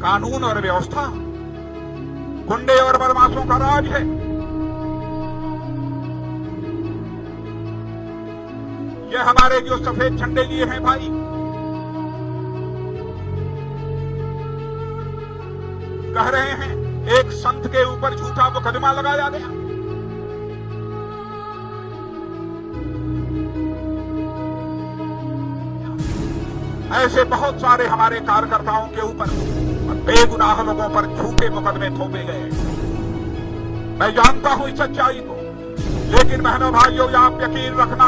कानून और व्यवस्था, गुंडे और बदमाशों का राज है। ये हमारे जो सफेद झंडे लिए हैं भाई, कह रहे हैं एक संत के ऊपर झूठा मुकदमा लगाया गया। ऐसे बहुत सारे हमारे कार्यकर्ताओं के ऊपर बेगुनाह लोगों पर झूठे मुकदमे थोपे गए। मैं जानता हूं इस सच्चाई को, लेकिन बहनों भाइयों, आप यकीन रखना,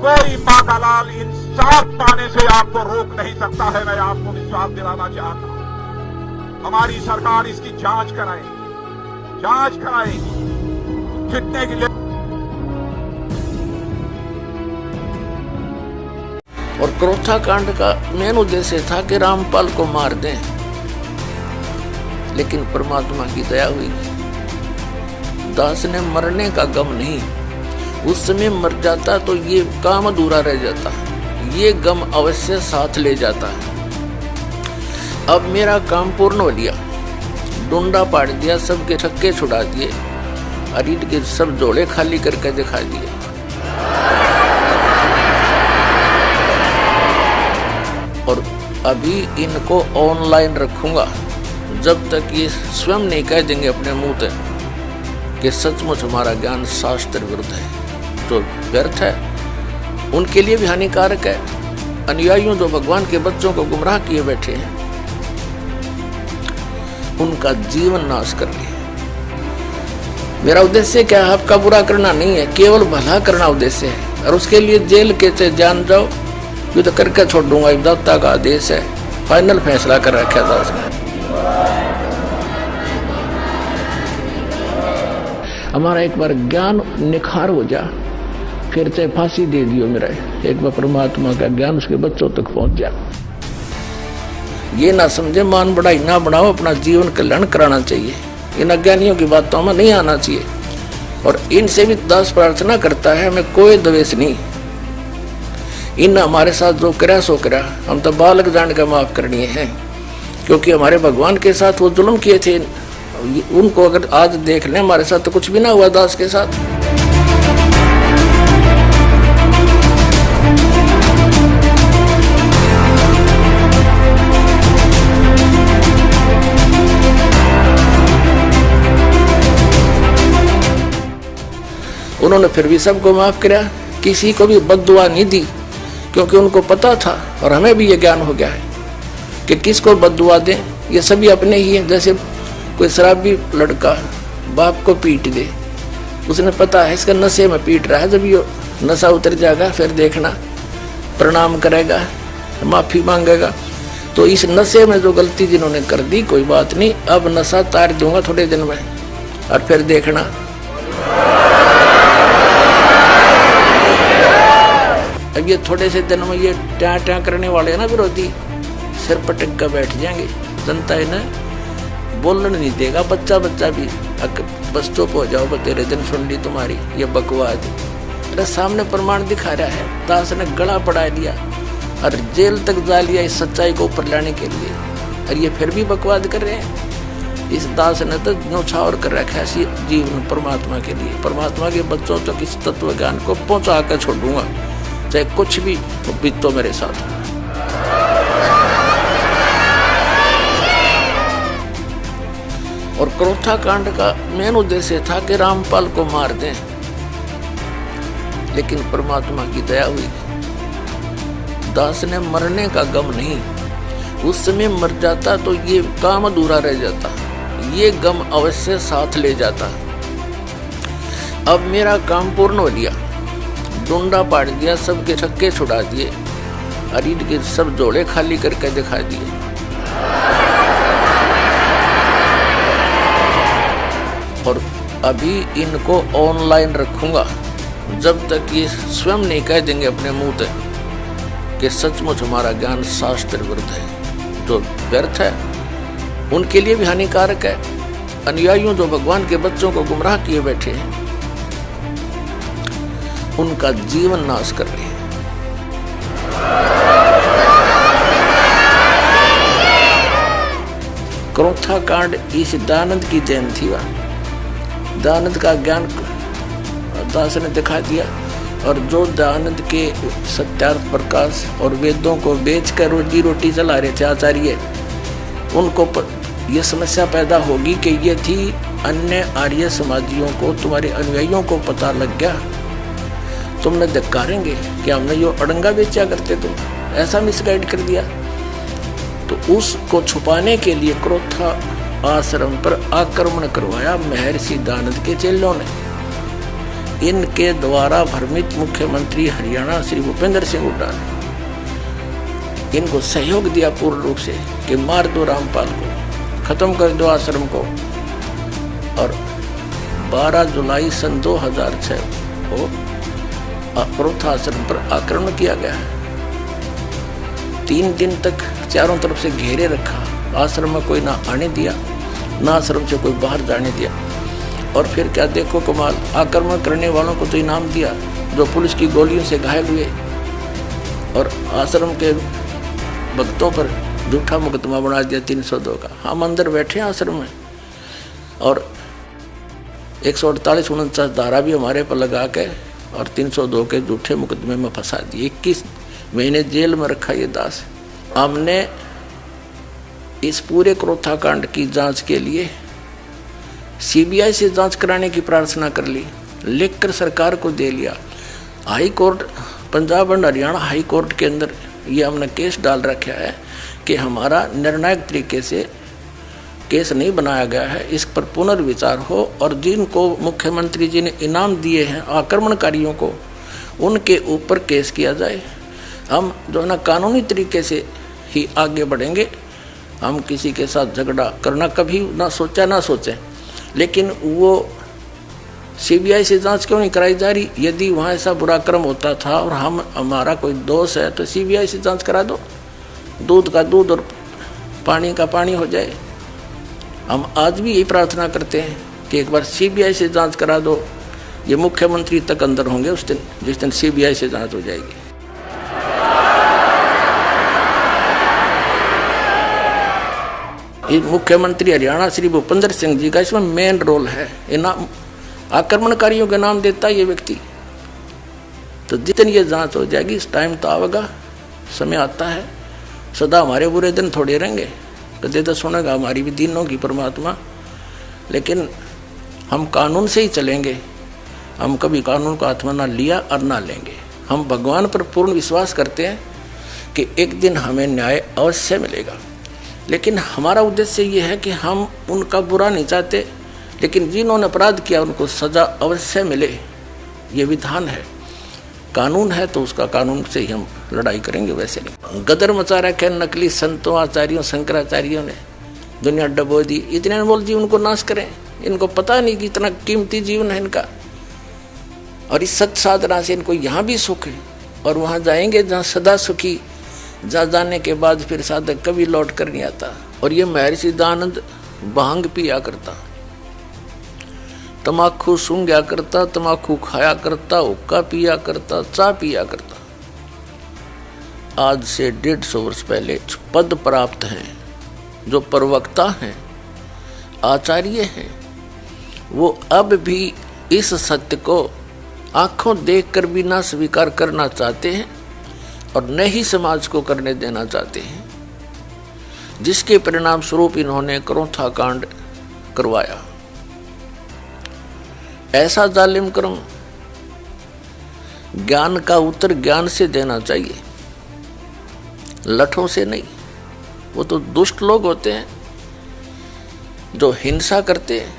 कोई मां का लाल इंसाफ पाने से आपको रोक नहीं सकता है। मैं आपको विश्वास दिलाना चाहता हूं, हमारी सरकार इसकी जांच कराएगी, जितने की। और क्रोथा कांड का मेन उद्देश्य था कि रामपाल को मार दें, लेकिन परमात्मा की दया हुई। दास ने मरने का गम नहीं, उस समय मर जाता तो ये काम अधूरा रह जाता, ये गम अवश्य साथ ले जाता। अब मेरा काम पूर्ण हो लिया, डूंडा पाड़ दिया, सबके छक्के छुड़ा दिए, अरीट के सब जोड़े खाली करके दिखा दिए। और अभी इनको ऑनलाइन रखूंगा जब तक ये स्वयं नहीं कह देंगे अपने मुंह से कि सचमुच हमारा ज्ञान शास्त्र विरुद्ध है, तो व्यर्थ है, उनके लिए भी हानिकारक है। अनुयायियों जो भगवान के बच्चों को गुमराह किए बैठे हैं, उनका जीवन नाश कर रहे हैं। मेरा उद्देश्य क्या है? आपका बुरा करना नहीं है, केवल भला करना उद्देश्य है। और उसके लिए जेल के से जान जाओ, युद्ध करके छोड़ दूंगा, दाता का आदेश है। फाइनल फैसला कर रखा दास ने। हमारा एक बार ज्ञान निखार हो जा, फिर चाहे फांसी दे दियो मेरा, एक बार परमात्मा का ज्ञान उसके बच्चों तक पहुंच जा। ये ना समझे मान बढ़ाई ना बढ़ाओ, अपना जीवन कल्याण कराना चाहिए। इन अज्ञानियों की बातों में नहीं आना चाहिए। और इनसे भी दास प्रार्थना करता है, हमें कोई द्वेष नहीं। इन हमारे साथ जो करा सो करा, हम तो बालक जान का माफ करनी है, क्योंकि हमारे भगवान के साथ वो जुल्म किए थे। उनको अगर आज देख लें, हमारे साथ तो कुछ भी ना हुआ दास के साथ। उन्होंने फिर भी सबको माफ किया, किसी को भी बद्दुआ नहीं दी, क्योंकि उनको पता था, और हमें भी ये ज्ञान हो गया है कि किसको बद्दुआ दें, ये सभी अपने ही है। जैसे कोई शराबी लड़का बाप को पीट दे, उसने पता है इसका नशे में पीट रहा है, जब ये नशा उतर जाएगा फिर देखना प्रणाम करेगा, माफी मांगेगा। तो इस नशे में जो गलती जिन्होंने कर दी, कोई बात नहीं, अब नशा तार दूंगा थोड़े दिन में, और फिर देखना। अब ये थोड़े से दिन में ये ट्या ट्या करने वाले हैं ना विरोधी, सिर पटक कर बैठ जाएंगे। जनता इन्हें बोलने नहीं देगा, बच्चा भी बस चुप हो जाओ, तेरे दिन सुन ली तुम्हारी ये बकवाद। अरे सामने प्रमाण दिखा रहा है, दास ने गला बढ़ा दिया और जेल तक जा लिया इस सच्चाई को ऊपर लाने के लिए, और ये फिर भी बकवाद कर रहे हैं। इस दास ने तो न्यौछावर कर रखा है जीवन परमात्मा के लिए। परमात्मा के बच्चों तक इस तत्व ज्ञान को पहुंचा कर छोड़ूंगा, चाहे कुछ भी बीतो मेरे साथ। और क्रोथा कांड का मेन उद्देश्य था कि रामपाल को मार दें, लेकिन परमात्मा की दया हुई। दास ने मरने का गम नहीं, उस समय मर जाता तो ये काम अधूरा रह जाता, ये गम अवश्य साथ ले जाता। अब मेरा काम पूर्ण हो लिया, डूंडा पाड़ दिया, सबके छक्के छुड़ा दिए, अरीट के सब जोड़े खाली करके दिखा दिए। और अभी इनको ऑनलाइन रखूंगा जब तक ये स्वयं नहीं कह देंगे अपने मुंह से कि सचमुच हमारा ज्ञान शास्त्र विरुद्ध है, जो व्यर्थ है, उनके लिए भी हानिकारक है। अनुयायियों जो भगवान के बच्चों को गुमराह किए बैठे हैं, उनका जीवन नाश कर रहे हैं। क्रोथा कांड इस दयानंद की जैन थी। वह दयानंद का ज्ञान दास ने दिखा दिया, और जो दयानंद के सत्यार्थ प्रकाश और वेदों को बेचकर रोजी रोटी चला रहे थे आचार्य, उनको ये समस्या पैदा होगी कि ये थी अन्य आर्य समाजियों को, तुम्हारे अनुयायियों को पता लग गया, तुमने धिक्कारेंगे कि हमने यो अड़ंगा बेचा करते, तुम ऐसा मिसगाइड कर दिया। तो उसको छुपाने के लिए क्रोथा आश्रम पर आक्रमण करवाया महर्षि दयानंद के चेलों ने। इनके द्वारा भ्रमित मुख्यमंत्री हरियाणा श्री भूपेंद्र सिंह हुड्डा ने इनको सहयोग दिया पूर्ण रूप से कि मार दो रामपाल को, खत्म कर दो आश्रम को। और 12 जुलाई सन 2006 को क्रोथा आश्रम पर आक्रमण किया गया है। 3 दिन तक चारों तरफ से घेरे रखा, आश्रम में कोई ना आने दिया, ना आश्रम से कोई बाहर जाने दिया। और फिर क्या देखो कमाल, आक्रमण करने वालों को तो इनाम दिया जो पुलिस की गोलियों से घायल हुए, और आश्रम के भक्तों पर झूठा मुकदमा बना दिया 302 का। हम अंदर बैठे हैं आश्रम में, और 148-49 धारा भी हमारे पर लगा के और 302 के झूठे मुकदमे में फंसा दिए। 21 महीने जेल में रखा ये दास। हमने इस पूरे क्रोथा कांड की जांच के लिए सीबीआई से जांच कराने की प्रार्थना कर ली, लिखकर सरकार को दे लिया। High court, Punjab and Haryana high court के अंदर ये हमने केस डाल रखा है कि हमारा निर्णायक तरीके से केस नहीं बनाया गया है, इस पर पुनर्विचार हो, और जिनको मुख्यमंत्री जी ने इनाम दिए हैं आक्रमणकारियों को, उनके ऊपर केस किया जाए। हम जो है ना कानूनी तरीके से ही आगे बढ़ेंगे। हम किसी के साथ झगड़ा करना कभी ना सोचा ना सोचें, लेकिन वो सीबीआई से जांच क्यों नहीं कराई जा रही? यदि वहाँ ऐसा बुरा कर्म होता था और हमारा कोई दोष है तो सीबीआई से जांच करा दो, दूध का दूध और पानी का पानी हो जाए। हम आज भी यही प्रार्थना करते हैं कि एक बार सीबीआई से जांच करा दो। ये मुख्यमंत्री तक अंदर होंगे उस दिन, जिस दिन सीबीआई से जांच हो जाएगी। मुख्यमंत्री हरियाणा श्री भूपेंद्र सिंह जी का इसमें मेन रोल है। इनाम आक्रमणकारियों के नाम देता है ये व्यक्ति। तो जितनी ये जांच हो जाएगी, इस टाइम तो आवेगा, समय आता है। सदा हमारे बुरे दिन थोड़े रहेंगे, कदे तो सुनेगा हमारी भी दिन होगी परमात्मा। लेकिन हम कानून से ही चलेंगे। हम कभी कानून को हाथ में ना लिया और ना लेंगे। हम भगवान पर पूर्ण विश्वास करते हैं कि एक दिन हमें न्याय अवश्य मिलेगा। लेकिन हमारा उद्देश्य ये है कि हम उनका बुरा नहीं चाहते, लेकिन जिन्होंने अपराध किया उनको सजा अवश्य मिले। ये विधान है, कानून है, तो उसका कानून से ही हम लड़ाई करेंगे, वैसे नहीं। गदर मचा रखे नकली संतों, आचार्यों, शंकराचार्यों ने दुनिया डबो दी। इतने अनमोल जीवन को नाश करें। इनको पता नहीं कि इतना कीमती जीवन है इनका, और इस सत साधना से इनको यहाँ भी सुख है और वहाँ जाएंगे जहाँ सदा सुखी। जा जाने के बाद फिर साधक कभी लौट कर नहीं आता। और ये महर्षि दयानंद भांग पिया करता, तमाकू सूंघा करता, तमाकू खाया करता, हुक्का पिया करता, चाय पिया करता। आज से 150 वर्ष पहले पद प्राप्त हैं, जो प्रवक्ता हैं, आचार्य हैं, वो अब भी इस सत्य को आंखों देखकर भी ना स्वीकार करना चाहते हैं और न ही समाज को करने देना चाहते हैं, जिसके परिणाम स्वरूप इन्होंने क्रोथा कांड करवाया। ऐसा जालिम कर्म ज्ञान का उत्तर ज्ञान से देना चाहिए, लठों से नहीं। वो तो दुष्ट लोग होते हैं जो हिंसा करते हैं।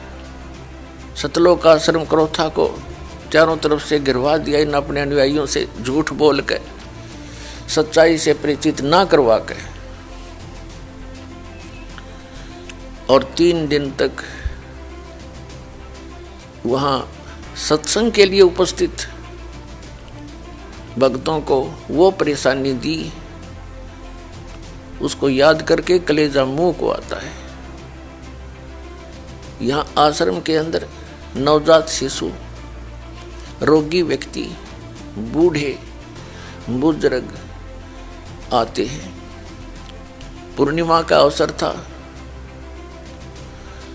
सतलोक आश्रम क्रोथा को चारों तरफ से गिरवा दिया इन अपने अनुयायियों से झूठ बोल कर, सच्चाई से परिचित ना करवा के, और 3 दिन तक वहाँ सत्संग के लिए उपस्थित भक्तों को वो परेशानी दी, उसको याद करके कलेजा मुंह को आता है। यहाँ आश्रम के अंदर नवजात शिशु, रोगी व्यक्ति, बूढ़े, बुजुर्ग आते हैं। पूर्णिमा का अवसर था,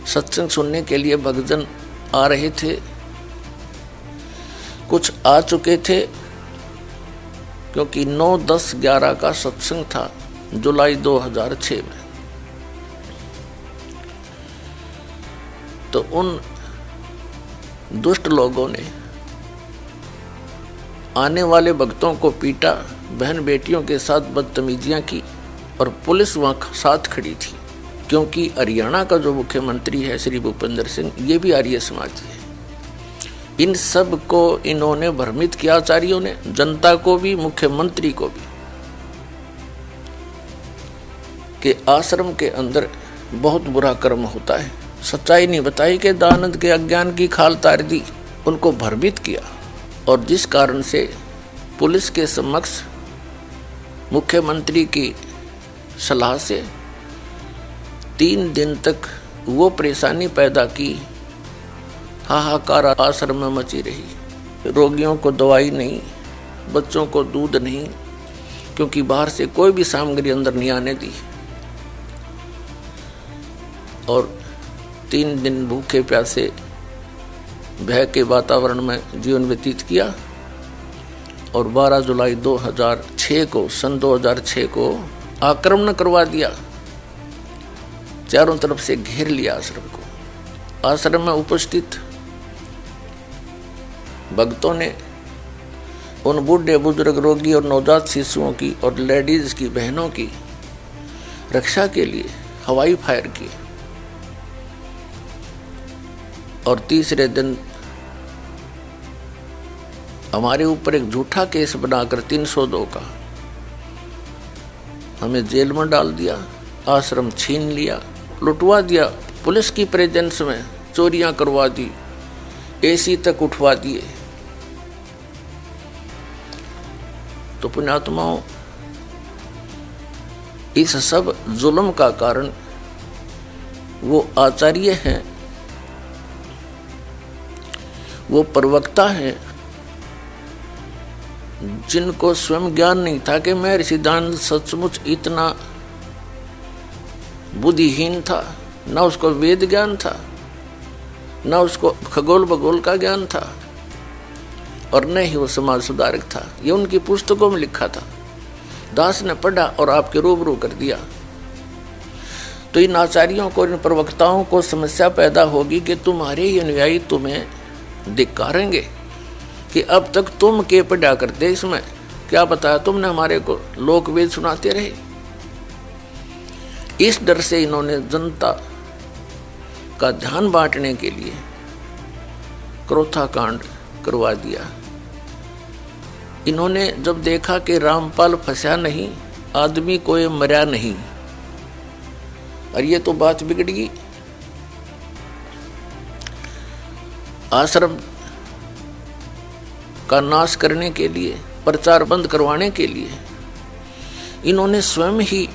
सत्संग सुनने के लिए भक्तजन आ रहे थे। कुछ आ चुके थे, क्योंकि 9, 10, 11 का सत्संग था जुलाई 2006 में। तो उन दुष्ट लोगों ने आने वाले भक्तों को पीटा, बहन बेटियों के साथ बदतमीजियां की, और पुलिस वहां साथ खड़ी थी, क्योंकि हरियाणा का जो मुख्यमंत्री है श्री भूपेंद्र सिंह, ये भी आर्य समाजी है। इन सब को इन्होंने भ्रमित किया, आचार्यों ने, जनता को भी, मुख्यमंत्री को भी, कि आश्रम के अंदर बहुत बुरा कर्म होता है। सच्चाई नहीं बताई कि दयानंद के अज्ञान की खाल तार दी, उनको भ्रमित किया, और जिस कारण से पुलिस के समक्ष मुख्यमंत्री की सलाह से 3 दिन तक वो परेशानी पैदा की, हाहाकार आश्रम में मची रही। रोगियों को दवाई नहीं, बच्चों को दूध नहीं, क्योंकि बाहर से कोई भी सामग्री अंदर नहीं आने दी, और 3 दिन भूखे प्यासे भय के वातावरण में जीवन व्यतीत किया। और 12 जुलाई 2006 को, सन 2006 को आक्रमण करवा दिया, चारों तरफ से घेर लिया आश्रम को। आश्रम में उपस्थित भक्तों ने उन बूढ़े बुजुर्ग, रोगी और नवजात शिशुओं की और लेडीज की, बहनों की रक्षा के लिए हवाई फायर किए। और तीसरे दिन हमारे ऊपर एक झूठा केस बनाकर 302 का हमें जेल में डाल दिया, आश्रम छीन लिया, लुटवा दिया, पुलिस की प्रेजेंस में चोरियां करवा दी, एसी तक उठवा दिए। तो पुण्यात्माओं, इस सब जुल्म का कारण वो आचार्य हैं, वो प्रवक्ता हैं, जिनको स्वयं ज्ञान नहीं था कि महर्षि दयानंद सचमुच इतना बुद्धिहीन था। ना उसको वेद ज्ञान था, ना उसको खगोल भगोल का ज्ञान था, और न ही वो समाज सुधारक था। ये उनकी पुस्तकों में लिखा था, दास ने पढ़ा और आपके रूबरू कर दिया। तो इन आचार्यों को, इन प्रवक्ताओं को समस्या पैदा होगी कि तुम्हारे ही अनुयायी तुम्हें धिक्कारेंगे कि अब तक तुम के पढ़ा करते, इसमें क्या बताया तुमने, हमारे को लोक वेद सुनाते रहे। इस डर से इन्होंने जनता का ध्यान बांटने के लिए क्रोथा कांड करवा दिया। इन्होंने जब देखा कि रामपाल फंसा नहीं, आदमी कोई मरा नहीं, और ये तो बात बिगड़ गई। आश्रम का नाश करने के लिए, प्रचार बंद करवाने के लिए इन्होंने स्वयं ही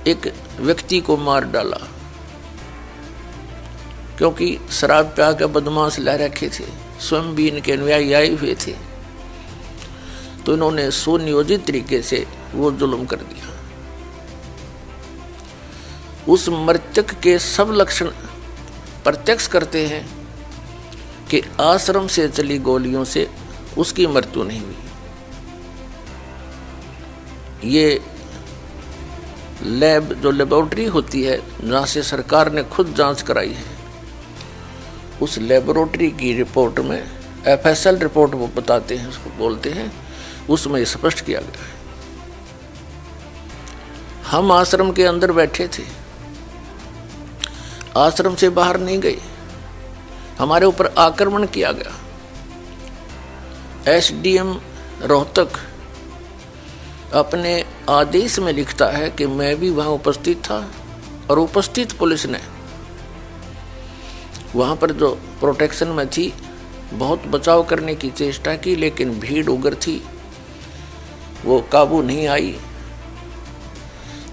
एक व्यक्ति को मार डाला, क्योंकि शराब प्या के बदमाश ला रखे थे, स्वयं भी इनके अनुयायी आए हुए थे। तो इन्होंने सुनियोजित तरीके से वो जुल्म कर दिया। उस मृतक के सब लक्षण प्रत्यक्ष करते हैं कि आश्रम से चली गोलियों से उसकी मृत्यु नहीं हुई। ये लैब, जो लेबोरेटरी होती है जहाँ से सरकार ने खुद जांच कराई है, उस लेबोरेटरी की रिपोर्ट में, FSL रिपोर्ट वो बताते हैं, उसको बोलते हैं, उसमें स्पष्ट किया गया है। हम आश्रम के अंदर बैठे थे, आश्रम से बाहर नहीं गए, हमारे ऊपर आक्रमण किया गया। SDM रोहतक अपने आदेश में लिखता है कि मैं भी वहां उपस्थित था, और उपस्थित पुलिस ने वहां पर जो प्रोटेक्शन में थी बहुत बचाव करने की चेष्टा की, लेकिन भीड़ उग्र थी, वो काबू नहीं आई।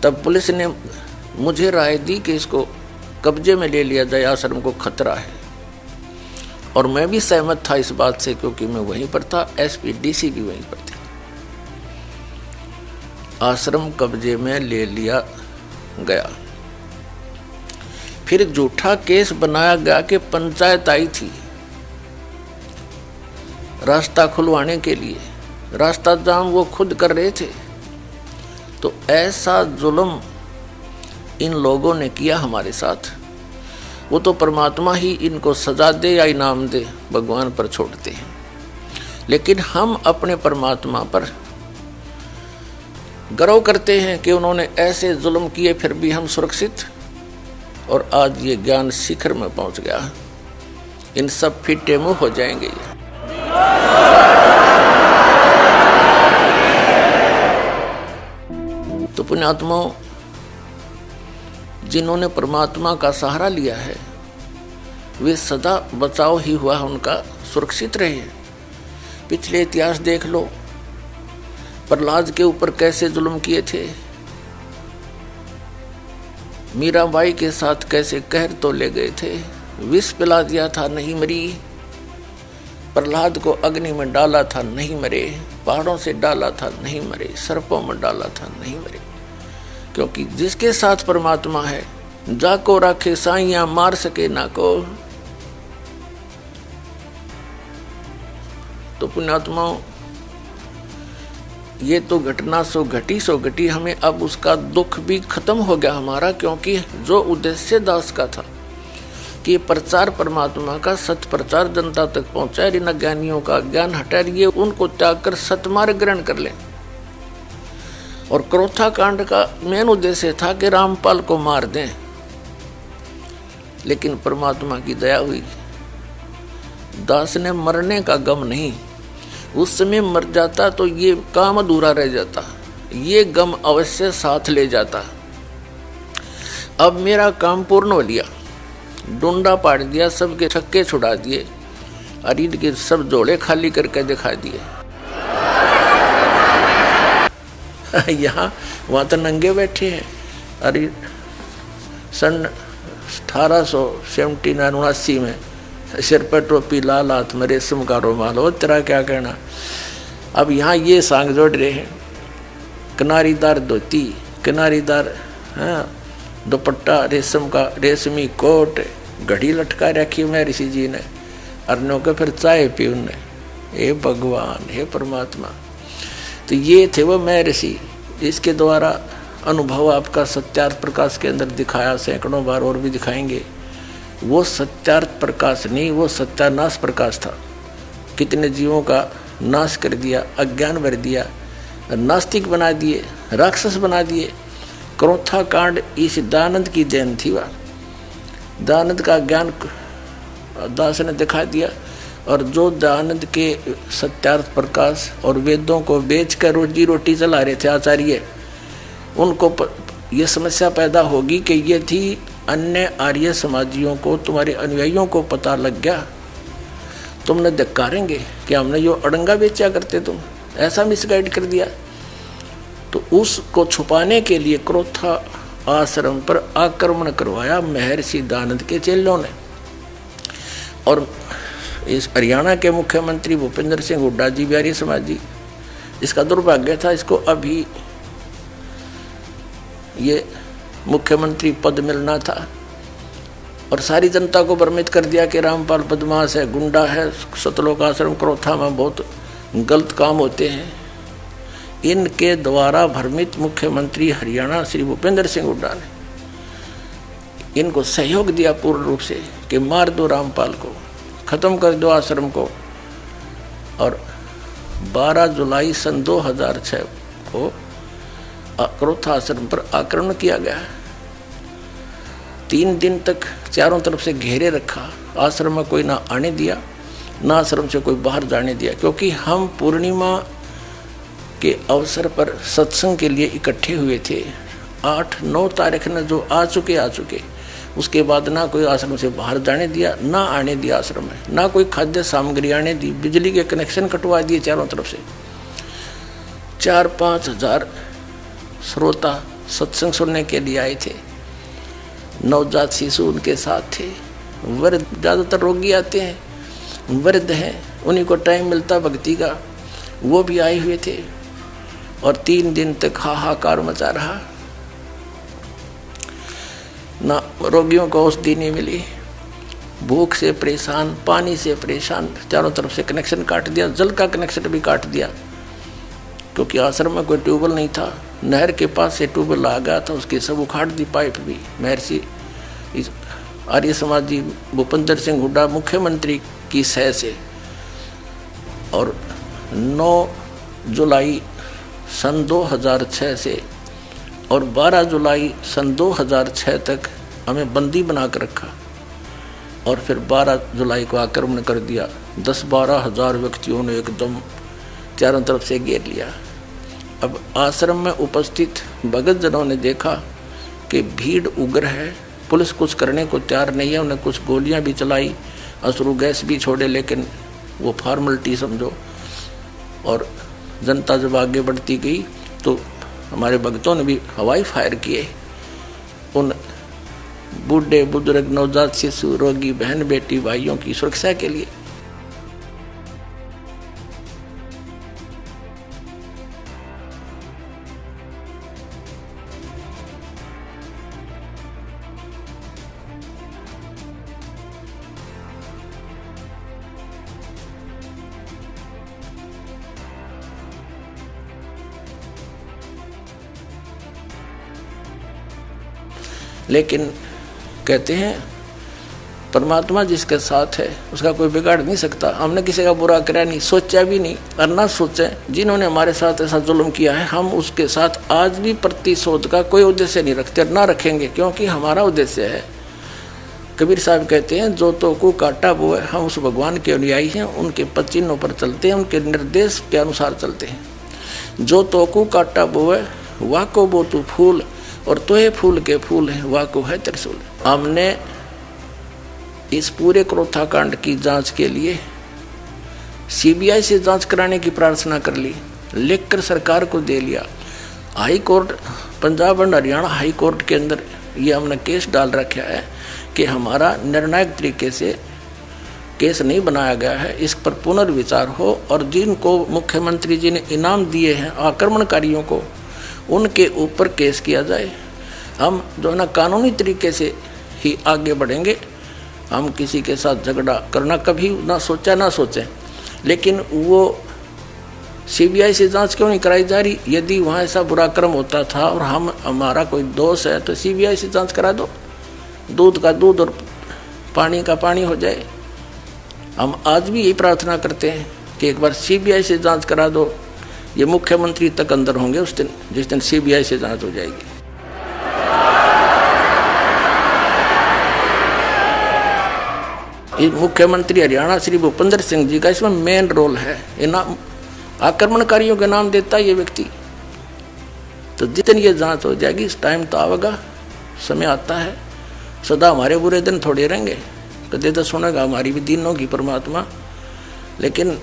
तब पुलिस ने मुझे राय दी कि इसको कब्जे में ले लिया जाए, आश्रम को खतरा है, और मैं भी सहमत था इस बात से, क्योंकि मैं वहीं पर था, SP DC भी वहीं पर थे। आश्रम कब्जे में ले लिया गया, फिर झूठा केस बनाया गया कि पंचायत आई थी रास्ता खुलवाने के लिए, रास्ता जाम वो खुद कर रहे थे। तो ऐसा जुल्म इन लोगों ने किया हमारे साथ। वो तो परमात्मा ही इनको सजा दे या इनाम दे, भगवान पर छोड़ते हैं। लेकिन हम अपने परमात्मा पर गर्व करते हैं कि उन्होंने ऐसे जुल्म किए, फिर भी हम सुरक्षित। और आज ये ज्ञान शिखर में पहुंच गया, इन सब फिटे मुंह हो जाएंगे। तो पुण्यात्माओं, जिन्होंने परमात्मा का सहारा लिया है वे सदा बचाव ही हुआ उनका, सुरक्षित रहे। पिछले इतिहास देख लो, प्रहलाद के ऊपर कैसे जुल्म किए थे, मीराबाई के साथ कैसे कहर तो ले गए थे, विष पिला दिया था नहीं मरी, प्रहलाद को अग्नि में डाला था नहीं मरे, पहाड़ों से डाला था नहीं मरे, सर्पों में डाला था नहीं मरे। क्योंकि जिसके साथ परमात्मा है, जाको राखे साइया मार सके ना को। तो पुण्यात्माओं, ये तो घटना सो घटी, हमें अब उसका दुख भी खत्म हो गया हमारा। क्योंकि जो उद्देश्य दास का था कि प्रचार परमात्मा का, सत्य प्रचार जनता तक पहुंचाए, इन अज्ञानियों का ज्ञान हटा लिए, उनको त्याग कर सतमार्ग ग्रहण कर लें। और क्रोथा कांड का मेन उद्देश्य था कि रामपाल को मार दें। लेकिन परमात्मा की दया हुई, दास ने मरने का गम नहीं, उस समय मर जाता तो ये काम अधूरा रह जाता, ये गम अवश्य साथ ले जाता। अब मेरा काम पूर्ण हो लिया, डूंडा पाड़ दिया, सबके छक्के छुड़ा दिए, अरीद के सब जोड़े खाली करके दिखा दिए। यहाँ वहाँ तो नंगे बैठे हैं। अरे सन 1879 में सिर पर टोपी, लाल हाथ में रेशम का रुमाल, हो तेरा क्या कहना। अब यहाँ ये सांग जोड़ रहे हैं, किनारीदार धोती, किनारीदार दुपट्टा, रेशम का रेशमी कोट, घड़ी लटका रखी मैं ऋषि जी ने, अर्नों के फिर चाय पी उनने। हे भगवान, हे परमात्मा, तो ये थे वो मैं ऋषि। इसके द्वारा अनुभव आपका सत्यार्थ प्रकाश के अंदर दिखाया, सैकड़ों बार और भी दिखाएंगे। वो सत्यार्थ प्रकाश नहीं, वो सत्यानाश प्रकाश था। कितने जीवों का नाश कर दिया, अज्ञान भर दिया, नास्तिक बना दिए, राक्षस बना दिए। क्रोथा कांड इस दयानंद की देन थी। वह दयानंद का ज्ञान दास ने दिखा दिया। और जो दयानंद के सत्यार्थ प्रकाश और वेदों को बेचकर रोजी रोटी चला रहे थे आचार्य, उनको ये समस्या पैदा होगी कि ये थी अन्य आर्य समाजियों को, तुम्हारे अनुयायियों को पता लग गया, तुमने धिक्कारेंगे कि हमने यो अड़ंगा बेचा करते, तुम ऐसा मिसगाइड कर दिया। तो उसको छुपाने के लिए क्रोथा आश्रम पर आक्रमण करवाया महर्षि दयानंद के चेलों ने। और इस हरियाणा के मुख्यमंत्री भूपेंद्र सिंह हुड्डा जी बिहारी समाजी, इसका दुर्भाग्य था, इसको अभी ये मुख्यमंत्री पद मिलना था। और सारी जनता को भ्रमित कर दिया कि रामपाल बदमाश है, गुंडा है, सतलोक आश्रम क्रोथा में बहुत गलत काम होते हैं। इनके द्वारा भ्रमित मुख्यमंत्री हरियाणा श्री भूपेंद्र सिंह हुड्डा ने इनको सहयोग दिया पूर्ण रूप से कि मार दो रामपाल को, खत्म कर दो आश्रम को। और 12 जुलाई सन 2006 को क्रोथा आश्रम पर आक्रमण किया गया। 3 दिन तक चारों तरफ से घेरे रखा, आश्रम में कोई ना आने दिया, ना आश्रम से कोई बाहर जाने दिया। क्योंकि हम पूर्णिमा के अवसर पर सत्संग के लिए इकट्ठे हुए थे। 8-9 तारीख ने जो आ चुके, उसके बाद ना कोई आश्रम से बाहर जाने दिया, ना आने दिया आश्रम में, ना कोई खाद्य सामग्री आने दी, बिजली के कनेक्शन कटवा दिए चारों तरफ से। 4-5 हजार श्रोता सत्संग सुनने के लिए आए थे। नवजात शिशु उनके साथ थे, वृद्ध, ज़्यादातर रोगी आते हैं, वृद्ध हैं, उन्हीं को टाइम मिलता भक्ति का, वो भी आए हुए थे। और 3 दिन तक हाहाकार मचा रहा। ना रोगियों को औषधि नहीं मिली, भूख से परेशान, पानी से परेशान, चारों तरफ से कनेक्शन काट दिया, जल का कनेक्शन भी काट दिया क्योंकि आश्रम में कोई ट्यूबवेल नहीं था। नहर के पास से ट्यूबवेल आ गया था, उसकी सब उखाड़ दी पाइप भी। महर्षि आर्य समाजी भूपेंद्र सिंह हुड्डा मुख्यमंत्री की सह से और 9 जुलाई सन 2006 से और 12 जुलाई सन 2006 तक हमें बंदी बना कर रखा और फिर 12 जुलाई को आक्रमण कर दिया। 10-12 हज़ार व्यक्तियों ने एकदम चारों तरफ से घेर लिया। अब आश्रम में उपस्थित भगत जनों ने देखा कि भीड़ उग्र है, पुलिस कुछ करने को तैयार नहीं है। उन्हें कुछ गोलियां भी चलाई, अश्रु गैस भी छोड़े, लेकिन वो फॉर्मेलिटी समझो। और जनता जब आगे बढ़ती गई तो हमारे भक्तों ने भी हवाई फायर किए उन बूढ़े बुजुर्ग, नवजात शिशु, रोगी, बहन बेटी, भाइयों की सुरक्षा के लिए। लेकिन कहते हैं परमात्मा जिसके साथ है उसका कोई बिगाड़ नहीं सकता। हमने किसी का बुरा करा नहीं, सोचा भी नहीं और ना सोचें। जिन्होंने हमारे साथ ऐसा जुल्म किया है हम उसके साथ आज भी प्रतिशोध का कोई उद्देश्य नहीं रखते और ना रखेंगे, क्योंकि हमारा उद्देश्य है। कबीर साहब कहते हैं जो तो को काटा वो है, हम उस भगवान के अनुयायी हैं, उनके पद चिन्हों पर चलते हैं, उनके निर्देश के अनुसार चलते हैं। जो तो को काटा वो है वाह को बो तू फूल और तोहे फूल के फूल है वाह को है त्रिशूल। हमने इस पूरे क्रोथा कांड की जांच के लिए सीबीआई से जांच कराने की प्रार्थना कर ली, लिखकर सरकार को दे लिया। High court, Punjab and Haryana high court के अंदर ये हमने केस डाल रखा है कि हमारा निर्णायक तरीके से केस नहीं बनाया गया है, इस पर पुनर्विचार हो और जिनको मुख्यमंत्री जी ने इनाम दिए हैं आक्रमणकारियों को, उनके ऊपर केस किया जाए। हम जो है ना कानूनी तरीके से ही आगे बढ़ेंगे। हम किसी के साथ झगड़ा करना कभी ना सोचा ना सोचें, लेकिन वो सीबीआई से जांच क्यों नहीं कराई जा रही? यदि वहाँ ऐसा बुरा कर्म होता था और हमारा कोई दोष है तो सीबीआई से जांच करा दो, दूध का दूध और पानी का पानी हो जाए। हम आज भी यही प्रार्थना करते हैं कि एक बार सीबीआई से जांच करा दो। ये मुख्यमंत्री तक अंदर होंगे उस दिन जिस दिन सीबीआई से जांच हो जाएगी। मुख्यमंत्री हरियाणा श्री भूपेंद्र सिंह जी का इसमें मेन रोल है। इनाम आक्रमणकारियों के नाम देता है ये व्यक्ति। तो जितनी ये जांच हो जाएगी, इस टाइम तो आवेगा, समय आता है। सदा हमारे बुरे दिन थोड़े रहेंगे, कदे तो सुनेगा हमारी भी दिन होगी परमात्मा। लेकिन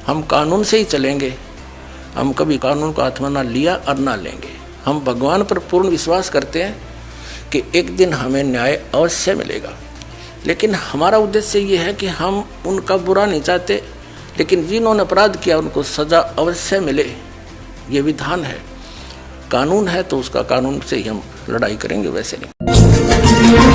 हम कानून से ही चलेंगे, हम कभी कानून को हाथ में ना लिया और ना लेंगे। हम भगवान पर पूर्ण विश्वास करते हैं कि एक दिन हमें न्याय अवश्य मिलेगा। लेकिन हमारा उद्देश्य ये है कि हम उनका बुरा नहीं चाहते, लेकिन जिन्होंने अपराध किया उनको सजा अवश्य मिले, ये विधान है। कानून है तो उसका कानून से ही हम लड़ाई करेंगे, वैसे नहीं।